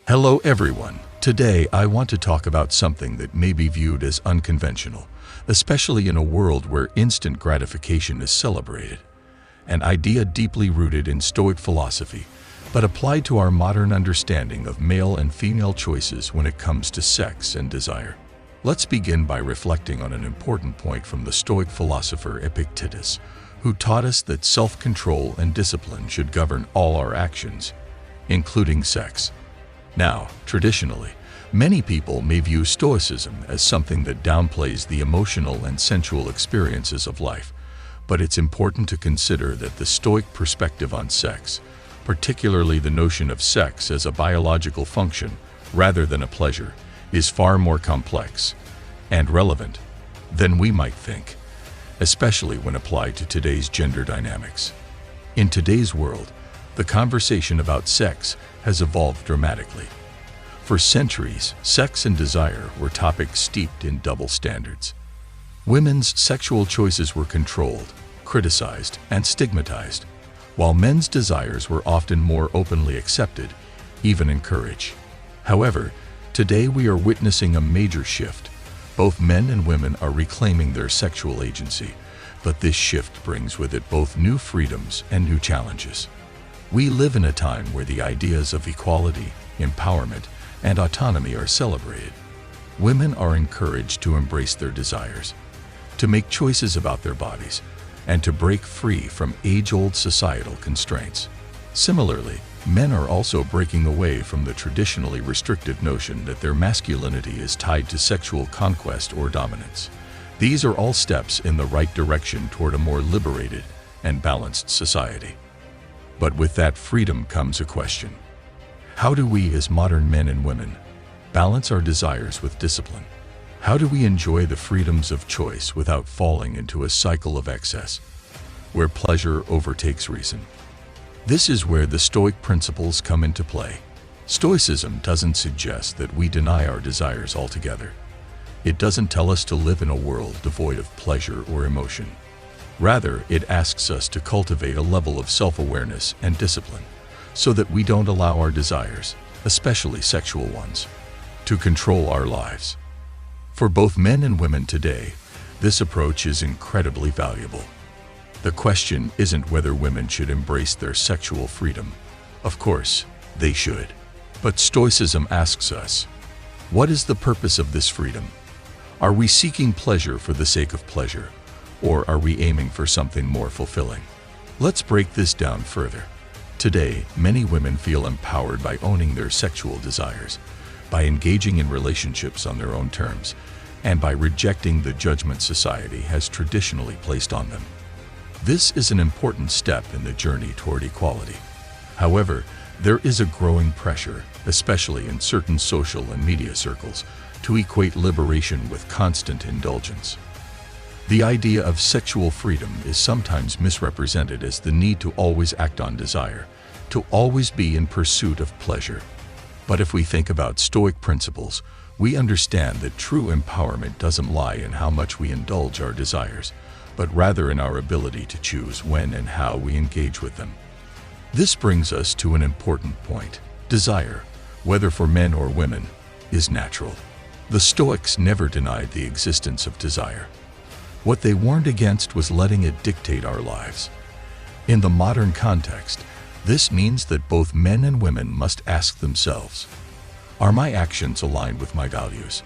Hello everyone. Today I want to talk about something that may be viewed as unconventional, especially in a world where instant gratification is celebrated. An idea deeply rooted in Stoic philosophy, but applied to our modern understanding of male and female choices when it comes to sex and desire. Let's begin by reflecting on an important point from the Stoic philosopher Epictetus, who taught us that self-control and discipline should govern all our actions, including sex. Now, traditionally, many people may view Stoicism as something that downplays the emotional and sensual experiences of life, but it's important to consider that the Stoic perspective on sex, particularly the notion of sex as a biological function rather than a pleasure, is far more complex and relevant than we might think, especially when applied to today's gender dynamics. In today's world, the conversation about sex has evolved dramatically. For centuries, sex and desire were topics steeped in double standards. Women's sexual choices were controlled, criticized, and stigmatized, while men's desires were often more openly accepted, even encouraged. However, today we are witnessing a major shift. Both men and women are reclaiming their sexual agency, but this shift brings with it both new freedoms and new challenges. We live in a time where the ideas of equality, empowerment, and autonomy are celebrated. Women are encouraged to embrace their desires, to make choices about their bodies, and to break free from age-old societal constraints. Similarly, men are also breaking away from the traditionally restrictive notion that their masculinity is tied to sexual conquest or dominance. These are all steps in the right direction toward a more liberated and balanced society. But with that freedom comes a question. How do we, as modern men and women, balance our desires with discipline? How do we enjoy the freedoms of choice without falling into a cycle of excess, where pleasure overtakes reason? This is where the Stoic principles come into play. Stoicism doesn't suggest that we deny our desires altogether. It doesn't tell us to live in a world devoid of pleasure or emotion. Rather, it asks us to cultivate a level of self-awareness and discipline so that we don't allow our desires, especially sexual ones, to control our lives. For both men and women today, this approach is incredibly valuable. The question isn't whether women should embrace their sexual freedom. Of course, they should. But Stoicism asks us, what is the purpose of this freedom? Are we seeking pleasure for the sake of pleasure? Or are we aiming for something more fulfilling? Let's break this down further. Today, many women feel empowered by owning their sexual desires, by engaging in relationships on their own terms, and by rejecting the judgment society has traditionally placed on them. This is an important step in the journey toward equality. However, there is a growing pressure, especially in certain social and media circles, to equate liberation with constant indulgence. The idea of sexual freedom is sometimes misrepresented as the need to always act on desire, to always be in pursuit of pleasure. But if we think about Stoic principles, we understand that true empowerment doesn't lie in how much we indulge our desires, but rather in our ability to choose when and how we engage with them. This brings us to an important point. Desire, whether for men or women, is natural. The Stoics never denied the existence of desire. What they warned against was letting it dictate our lives. In the modern context, this means that both men and women must ask themselves, are my actions aligned with my values?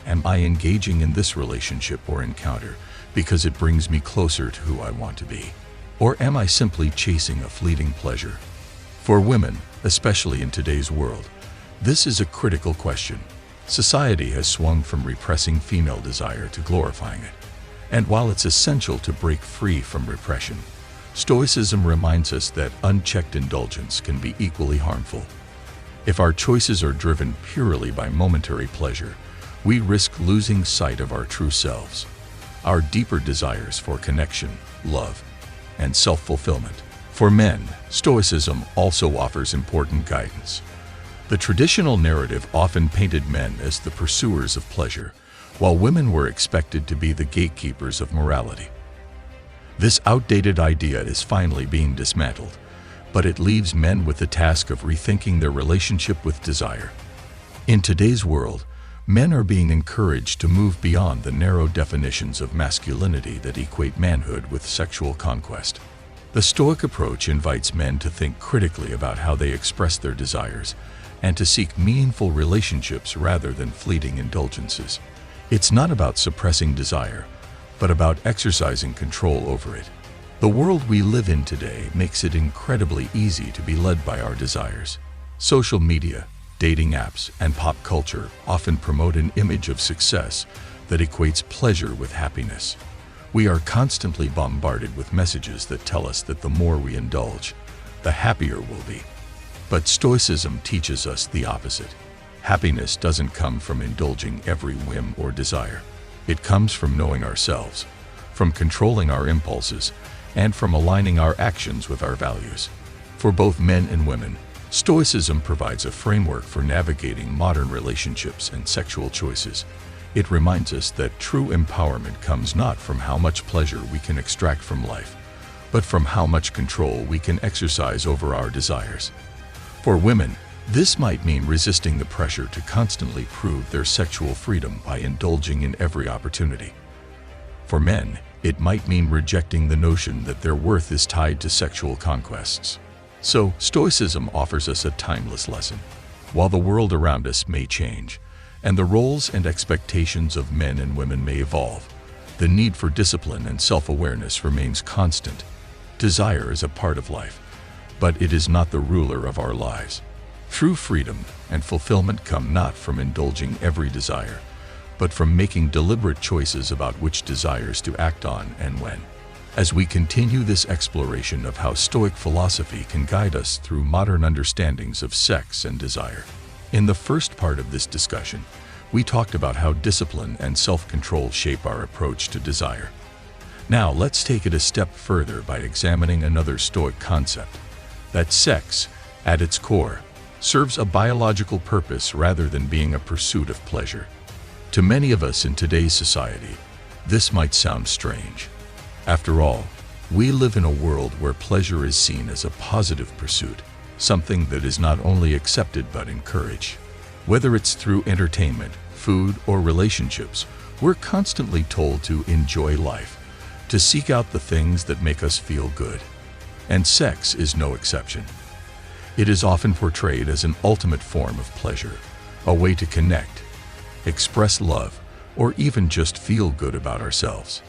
Am I engaging in this relationship or encounter because it brings me closer to who I want to be? Or am I simply chasing a fleeting pleasure? For women, especially in today's world, this is a critical question. Society has swung from repressing female desire to glorifying it. And while it's essential to break free from repression, Stoicism reminds us that unchecked indulgence can be equally harmful. If our choices are driven purely by momentary pleasure, we risk losing sight of our true selves, our deeper desires for connection, love, and self-fulfillment. For men, Stoicism also offers important guidance. The traditional narrative often painted men as the pursuers of pleasure, while women were expected to be the gatekeepers of morality. This outdated idea is finally being dismantled, but it leaves men with the task of rethinking their relationship with desire. In today's world, men are being encouraged to move beyond the narrow definitions of masculinity that equate manhood with sexual conquest. The Stoic approach invites men to think critically about how they express their desires and to seek meaningful relationships rather than fleeting indulgences. It's not about suppressing desire, but about exercising control over it. The world we live in today makes it incredibly easy to be led by our desires. Social media, dating apps, and pop culture often promote an image of success that equates pleasure with happiness. We are constantly bombarded with messages that tell us that the more we indulge, the happier we'll be. But Stoicism teaches us the opposite. Happiness doesn't come from indulging every whim or desire. It comes from knowing ourselves, from controlling our impulses, and from aligning our actions with our values. For both men and women, Stoicism provides a framework for navigating modern relationships and sexual choices. It reminds us that true empowerment comes not from how much pleasure we can extract from life, but from how much control we can exercise over our desires. For women, this might mean resisting the pressure to constantly prove their sexual freedom by indulging in every opportunity. For men, it might mean rejecting the notion that their worth is tied to sexual conquests. So, Stoicism offers us a timeless lesson. While the world around us may change, and the roles and expectations of men and women may evolve, the need for discipline and self-awareness remains constant. Desire is a part of life, but it is not the ruler of our lives. True freedom and fulfillment come not from indulging every desire, but from making deliberate choices about which desires to act on and when. As we continue this exploration of how Stoic philosophy can guide us through modern understandings of sex and desire. In the first part of this discussion, we talked about how discipline and self-control shape our approach to desire. Now let's take it a step further by examining another Stoic concept, that sex, at its core, serves a biological purpose rather than being a pursuit of pleasure. To many of us in today's society, this might sound strange. After all, we live in a world where pleasure is seen as a positive pursuit, something that is not only accepted but encouraged. Whether it's through entertainment, food, or relationships, we're constantly told to enjoy life, to seek out the things that make us feel good. And sex is no exception. It is often portrayed as an ultimate form of pleasure, a way to connect, express love, or even just feel good about ourselves.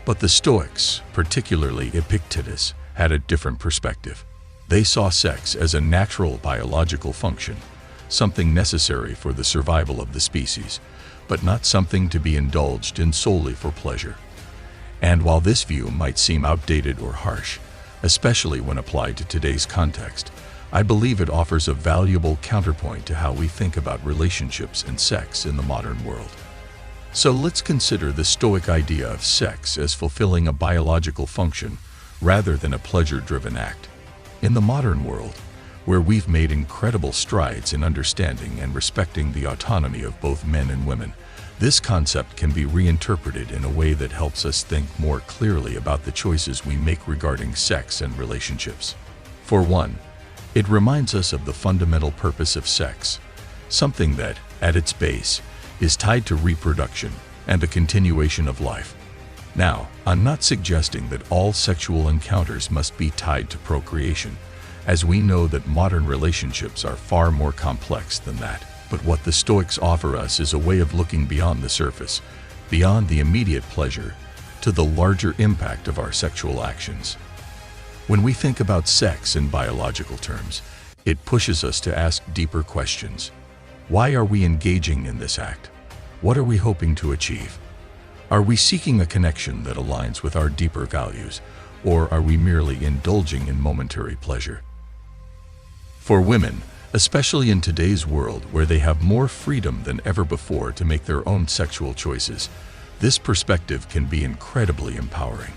But the Stoics, particularly Epictetus, had a different perspective. They saw sex as a natural biological function, something necessary for the survival of the species, but not something to be indulged in solely for pleasure. And while this view might seem outdated or harsh, especially when applied to today's context, I believe it offers a valuable counterpoint to how we think about relationships and sex in the modern world. So let's consider the Stoic idea of sex as fulfilling a biological function rather than a pleasure-driven act. In the modern world, where we've made incredible strides in understanding and respecting the autonomy of both men and women, this concept can be reinterpreted in a way that helps us think more clearly about the choices we make regarding sex and relationships. For one, it reminds us of the fundamental purpose of sex, something that, at its base, is tied to reproduction and the continuation of life. Now, I'm not suggesting that all sexual encounters must be tied to procreation, as we know that modern relationships are far more complex than that. But what the Stoics offer us is a way of looking beyond the surface, beyond the immediate pleasure, to the larger impact of our sexual actions. When we think about sex in biological terms, it pushes us to ask deeper questions. Why are we engaging in this act? What are we hoping to achieve? Are we seeking a connection that aligns with our deeper values, or are we merely indulging in momentary pleasure? For women, especially in today's world where they have more freedom than ever before to make their own sexual choices, this perspective can be incredibly empowering.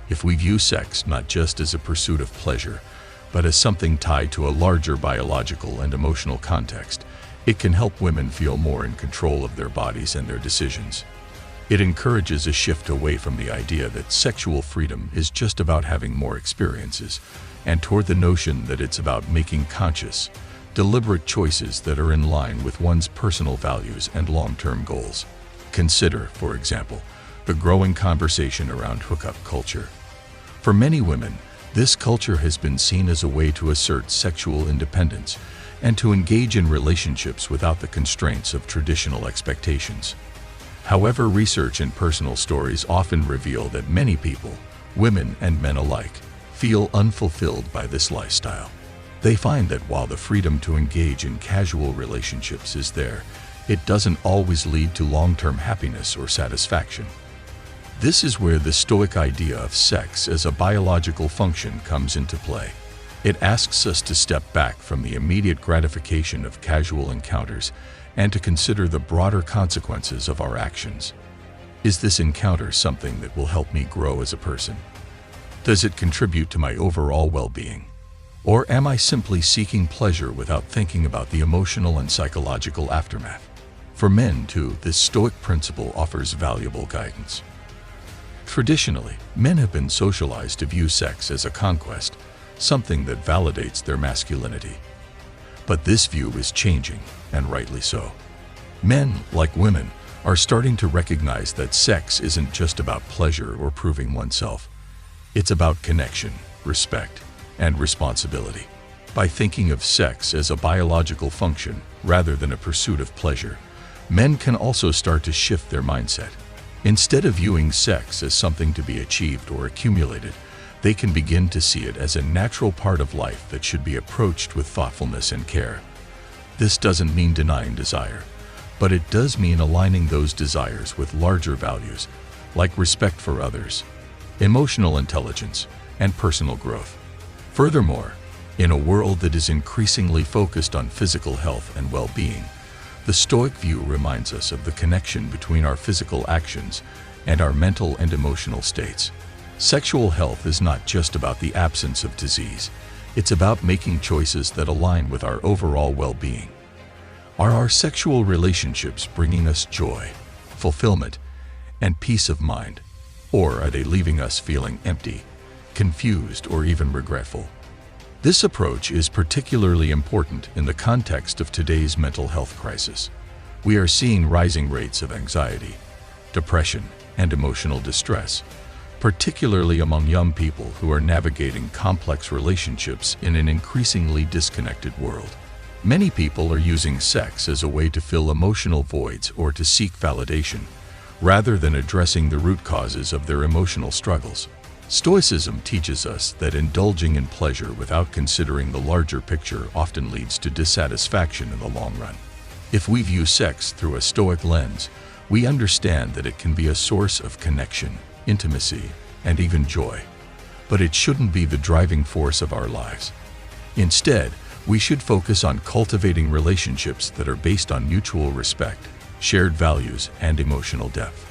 If we view sex not just as a pursuit of pleasure, but as something tied to a larger biological and emotional context, it can help women feel more in control of their bodies and their decisions. It encourages a shift away from the idea that sexual freedom is just about having more experiences, and toward the notion that it's about making conscious, deliberate choices that are in line with one's personal values and long-term goals. Consider, for example, the growing conversation around hookup culture. For many women, this culture has been seen as a way to assert sexual independence and to engage in relationships without the constraints of traditional expectations. However, research and personal stories often reveal that many people, women and men alike, feel unfulfilled by this lifestyle. They find that while the freedom to engage in casual relationships is there, it doesn't always lead to long-term happiness or satisfaction. This is where the Stoic idea of sex as a biological function comes into play. It asks us to step back from the immediate gratification of casual encounters and to consider the broader consequences of our actions. Is this encounter something that will help me grow as a person? Does it contribute to my overall well-being? Or am I simply seeking pleasure without thinking about the emotional and psychological aftermath? For men, too, this Stoic principle offers valuable guidance. Traditionally, men have been socialized to view sex as a conquest, something that validates their masculinity. But this view is changing, and rightly so. Men, like women, are starting to recognize that sex isn't just about pleasure or proving oneself. It's about connection, respect, and responsibility. By thinking of sex as a biological function rather than a pursuit of pleasure, men can also start to shift their mindset. Instead of viewing sex as something to be achieved or accumulated, they can begin to see it as a natural part of life that should be approached with thoughtfulness and care. This doesn't mean denying desire, but it does mean aligning those desires with larger values, like respect for others, emotional intelligence, and personal growth. Furthermore, in a world that is increasingly focused on physical health and well-being, the Stoic view reminds us of the connection between our physical actions and our mental and emotional states. Sexual health is not just about the absence of disease. It's about making choices that align with our overall well-being. Are our sexual relationships bringing us joy, fulfillment, and peace of mind? Or are they leaving us feeling empty, confused, or even regretful? This approach is particularly important in the context of today's mental health crisis. We are seeing rising rates of anxiety, depression, and emotional distress, particularly among young people who are navigating complex relationships in an increasingly disconnected world. Many people are using sex as a way to fill emotional voids or to seek validation, rather than addressing the root causes of their emotional struggles. Stoicism teaches us that indulging in pleasure without considering the larger picture often leads to dissatisfaction in the long run. If we view sex through a Stoic lens, we understand that it can be a source of connection, intimacy, and even joy. But it shouldn't be the driving force of our lives. Instead, we should focus on cultivating relationships that are based on mutual respect, shared values, and emotional depth.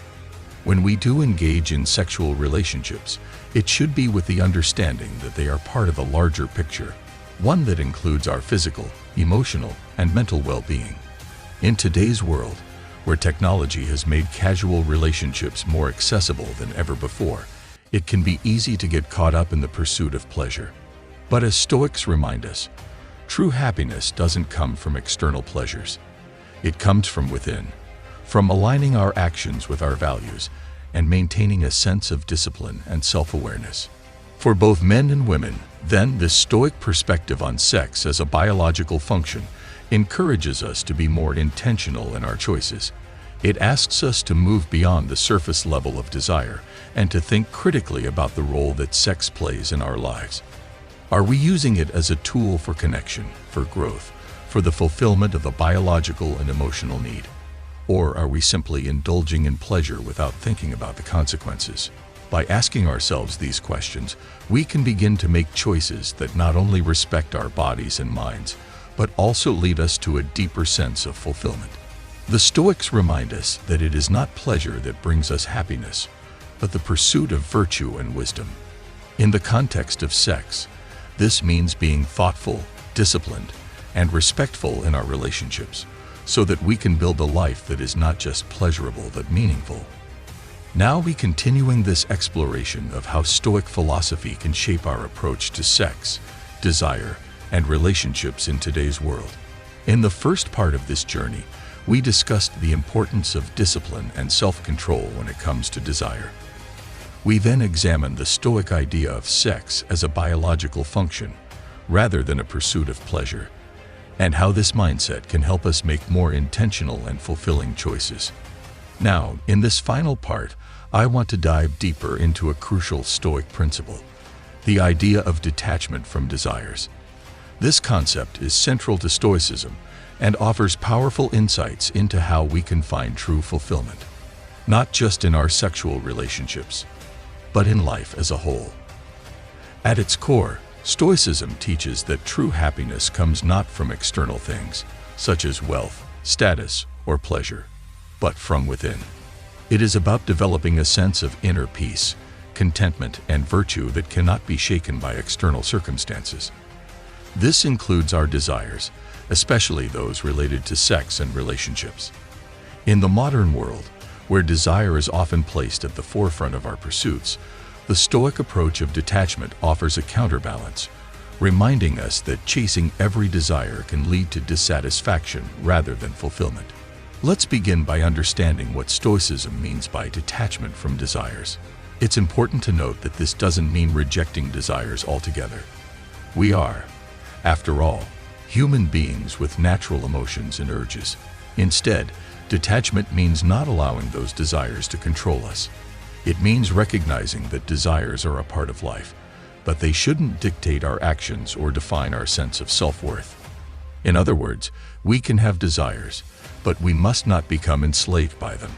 When we do engage in sexual relationships, it should be with the understanding that they are part of a larger picture, one that includes our physical, emotional, and mental well-being. In today's world, where technology has made casual relationships more accessible than ever before, it can be easy to get caught up in the pursuit of pleasure. But as Stoics remind us, true happiness doesn't come from external pleasures. It comes from within, from aligning our actions with our values and maintaining a sense of discipline and self-awareness. For both men and women, then, this Stoic perspective on sex as a biological function encourages us to be more intentional in our choices. It asks us to move beyond the surface level of desire and to think critically about the role that sex plays in our lives. Are we using it as a tool for connection, for growth, for the fulfillment of a biological and emotional need? Or are we simply indulging in pleasure without thinking about the consequences? By asking ourselves these questions, we can begin to make choices that not only respect our bodies and minds, but also lead us to a deeper sense of fulfillment. The Stoics remind us that it is not pleasure that brings us happiness, but the pursuit of virtue and wisdom. In the context of sex, this means being thoughtful, disciplined, and respectful in our relationships, so that we can build a life that is not just pleasurable but meaningful. Now we continuing this exploration of how Stoic philosophy can shape our approach to sex, desire, and relationships in today's world. In the first part of this journey, we discussed the importance of discipline and self-control when it comes to desire. We then examined the Stoic idea of sex as a biological function, rather than a pursuit of pleasure, and how this mindset can help us make more intentional and fulfilling choices. Now, in this final part, I want to dive deeper into a crucial Stoic principle, the idea of detachment from desires. This concept is central to Stoicism and offers powerful insights into how we can find true fulfillment, not just in our sexual relationships, but in life as a whole. At its core, Stoicism teaches that true happiness comes not from external things, such as wealth, status, or pleasure, but from within. It is about developing a sense of inner peace, contentment, and virtue that cannot be shaken by external circumstances. This includes our desires, especially those related to sex and relationships. In the modern world, where desire is often placed at the forefront of our pursuits, the Stoic approach of detachment offers a counterbalance, reminding us that chasing every desire can lead to dissatisfaction rather than fulfillment. Let's begin by understanding what Stoicism means by detachment from desires. It's important to note that this doesn't mean rejecting desires altogether. We are, after all, human beings with natural emotions and urges. Instead, detachment means not allowing those desires to control us. It means recognizing that desires are a part of life, but they shouldn't dictate our actions or define our sense of self-worth. In other words, we can have desires, but we must not become enslaved by them.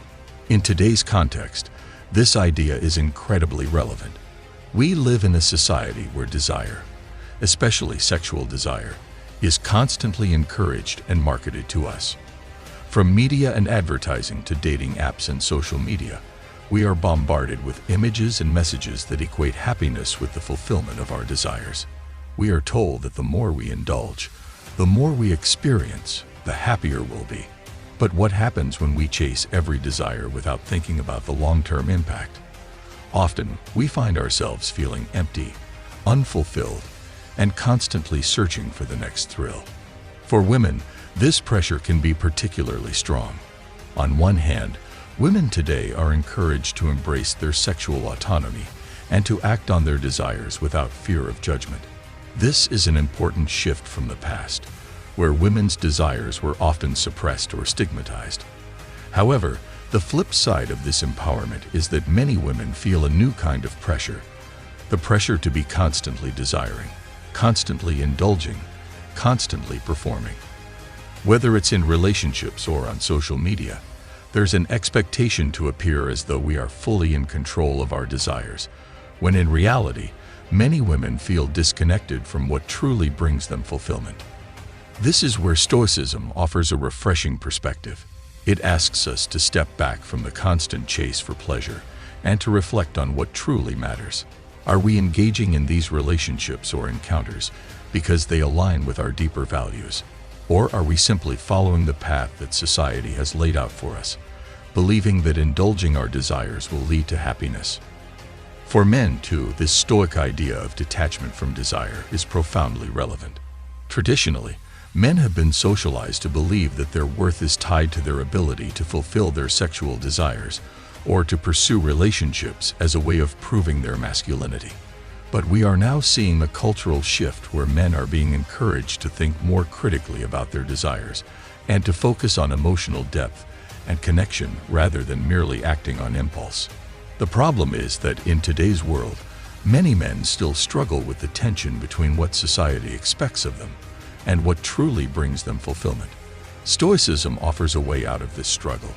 In today's context, this idea is incredibly relevant. We live in a society where desire, especially sexual desire, is constantly encouraged and marketed to us. From media and advertising to dating apps and social media, we are bombarded with images and messages that equate happiness with the fulfillment of our desires. We are told that the more we indulge, the more we experience, the happier we'll be. But what happens when we chase every desire without thinking about the long-term impact? Often, we find ourselves feeling empty, unfulfilled, and constantly searching for the next thrill. For women, this pressure can be particularly strong. On one hand, women today are encouraged to embrace their sexual autonomy and to act on their desires without fear of judgment. This is an important shift from the past, where women's desires were often suppressed or stigmatized. However, the flip side of this empowerment is that many women feel a new kind of pressure, the pressure to be constantly desiring, constantly indulging, constantly performing. Whether it's in relationships or on social media, there's an expectation to appear as though we are fully in control of our desires, when in reality, many women feel disconnected from what truly brings them fulfillment. This is where Stoicism offers a refreshing perspective. It asks us to step back from the constant chase for pleasure and to reflect on what truly matters. Are we engaging in these relationships or encounters because they align with our deeper values? Or are we simply following the path that society has laid out for us, believing that indulging our desires will lead to happiness? For men, too, this Stoic idea of detachment from desire is profoundly relevant. Traditionally, men have been socialized to believe that their worth is tied to their ability to fulfill their sexual desires or to pursue relationships as a way of proving their masculinity. But we are now seeing the cultural shift where men are being encouraged to think more critically about their desires and to focus on emotional depth and connection rather than merely acting on impulse. The problem is that in today's world, many men still struggle with the tension between what society expects of them and what truly brings them fulfillment. Stoicism offers a way out of this struggle.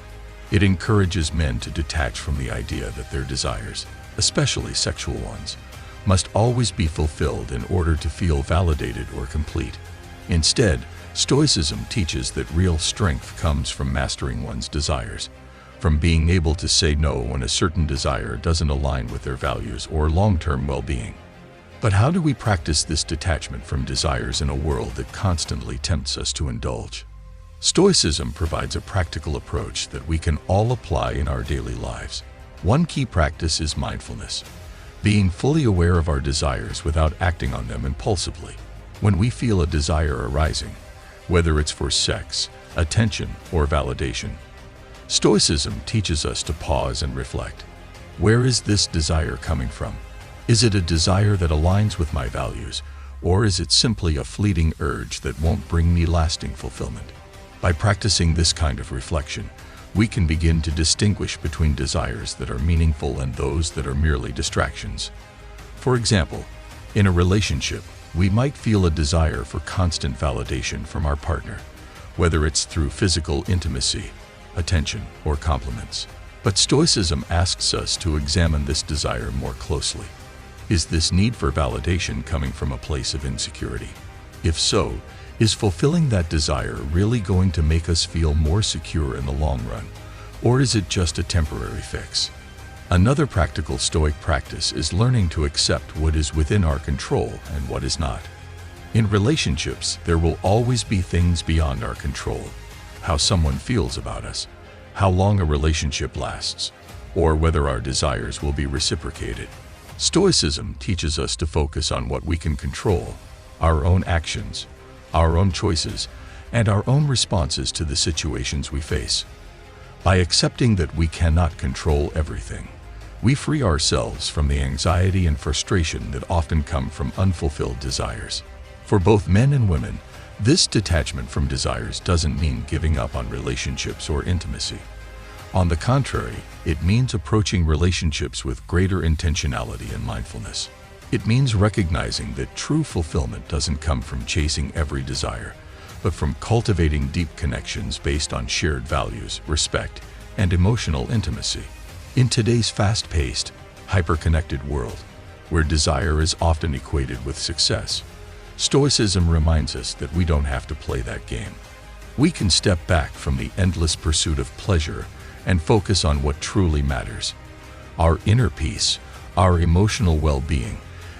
It encourages men to detach from the idea that their desires, especially sexual ones, must always be fulfilled in order to feel validated or complete. Instead, Stoicism teaches that real strength comes from mastering one's desires, from being able to say no when a certain desire doesn't align with their values or long-term well-being. But how do we practice this detachment from desires in a world that constantly tempts us to indulge? Stoicism provides a practical approach that we can all apply in our daily lives. One key practice is mindfulness, being fully aware of our desires without acting on them impulsively. When we feel a desire arising, whether it's for sex, attention, or validation, Stoicism teaches us to pause and reflect. Where is this desire coming from? Is it a desire that aligns with my values, or is it simply a fleeting urge that won't bring me lasting fulfillment? By practicing this kind of reflection, we can begin to distinguish between desires that are meaningful and those that are merely distractions. For example, in a relationship, we might feel a desire for constant validation from our partner, whether it's through physical intimacy, attention, or compliments. But Stoicism asks us to examine this desire more closely. Is this need for validation coming from a place of insecurity? If so, is fulfilling that desire really going to make us feel more secure in the long run, or is it just a temporary fix? Another practical Stoic practice is learning to accept what is within our control and what is not. In relationships, there will always be things beyond our control: how someone feels about us, how long a relationship lasts, or whether our desires will be reciprocated. Stoicism teaches us to focus on what we can control: our own actions, our own choices, and our own responses to the situations we face. By accepting that we cannot control everything, we free ourselves from the anxiety and frustration that often come from unfulfilled desires. For both men and women, this detachment from desires doesn't mean giving up on relationships or intimacy. On the contrary, it means approaching relationships with greater intentionality and mindfulness. It means recognizing that true fulfillment doesn't come from chasing every desire, but from cultivating deep connections based on shared values, respect, and emotional intimacy. In today's fast-paced, hyper-connected world, where desire is often equated with success, Stoicism reminds us that we don't have to play that game. We can step back from the endless pursuit of pleasure and focus on what truly matters: our inner peace, our emotional well-being,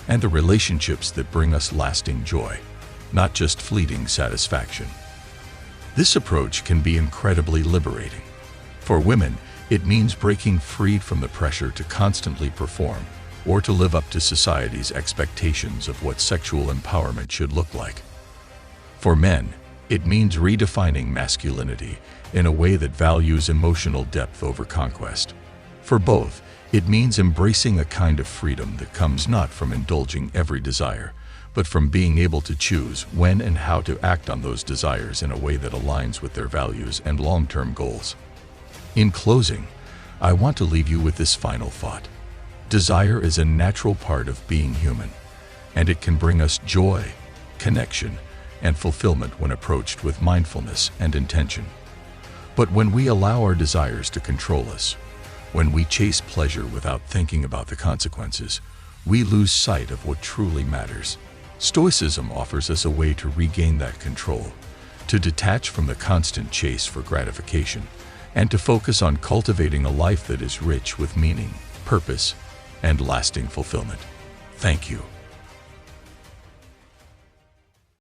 and the relationships that bring us lasting joy, not just fleeting satisfaction. This approach can be incredibly liberating. For women, it means breaking free from the pressure to constantly perform or to live up to society's expectations of what sexual empowerment should look like. For men, it means redefining masculinity in a way that values emotional depth over conquest. For both, it means embracing a kind of freedom that comes not from indulging every desire, but from being able to choose when and how to act on those desires in a way that aligns with their values and long-term goals. In closing, I want to leave you with this final thought. Desire is a natural part of being human, and it can bring us joy, connection, and fulfillment when approached with mindfulness and intention. But when we allow our desires to control us, when we chase pleasure without thinking about the consequences, we lose sight of what truly matters. Stoicism offers us a way to regain that control, to detach from the constant chase for gratification, and to focus on cultivating a life that is rich with meaning, purpose, and lasting fulfillment. Thank you.